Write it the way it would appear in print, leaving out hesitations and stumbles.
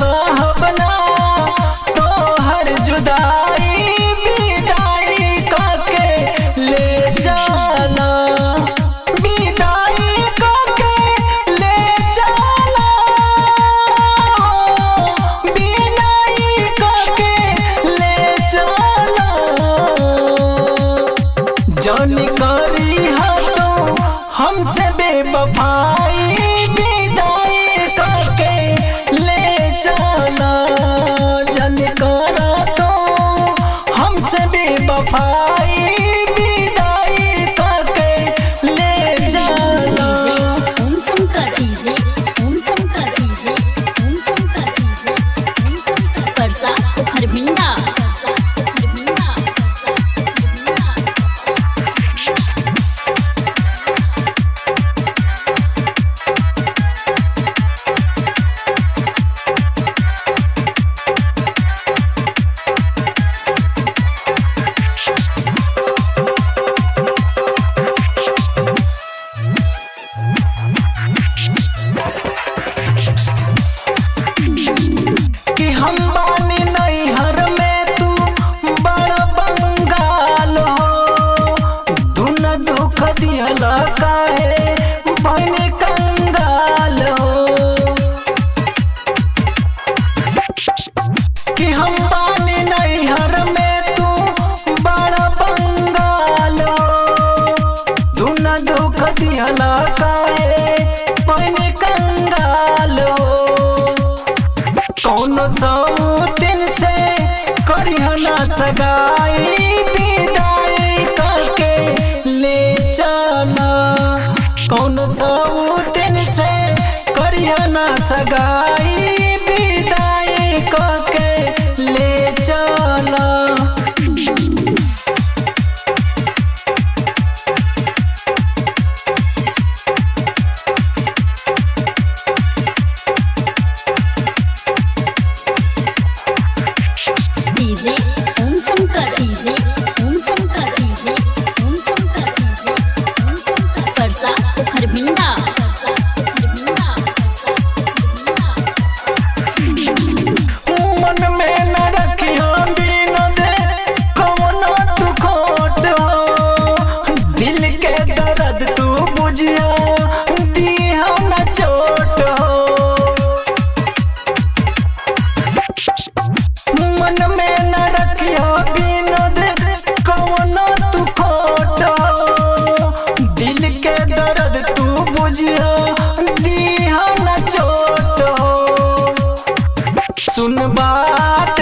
सहबना तो हर जुदाई विदाई काके ले जाला, विदाई काके ले जाला, विदाई काके ले जाला। जान करी हा तो हमसे बेवफाई विदाई काके ले चला, जान करा तो हमसे बेवफाई विदाई काके ले चला। ओम शंकर डीजे, ओम शंकर डीजे, ओम शंकर डीजे, ओम शंकर परसा खरभिंडा, परसा खरभिंडा, परसा खरभिंडा। कि हम बानी नैहर में तू बड़ा बंगाल हो, धुन दुख दिहला काहे बने कंगाल हो। कि हम बानी नैहर में तू बड़ा बंगाल हो, धुन दुख दिहला काहे बने कंगाल हो। कौन सौतिन से करिहना सगाई विदाई काके ले चला, कौन सौतिन से करिहना सगाई विदाई काके ले चला। डीजे ओम शंकर डीजे, ओम शंकर डीजे, ओम शंकर डीजे, ओम शंकर परसा खरभिंडा, परसा खरभिंडा, परसा खरभिंडा। मन में न रखिया बिना दे कौनो तू खोट हो, दिल के दर्द तू बुझिया दिया न चोट हो। मन में न रखिया बिना दे कौनो तू खोट हो, दिल के दर्द तू बुझिया दिया न चोट हो। सुन बात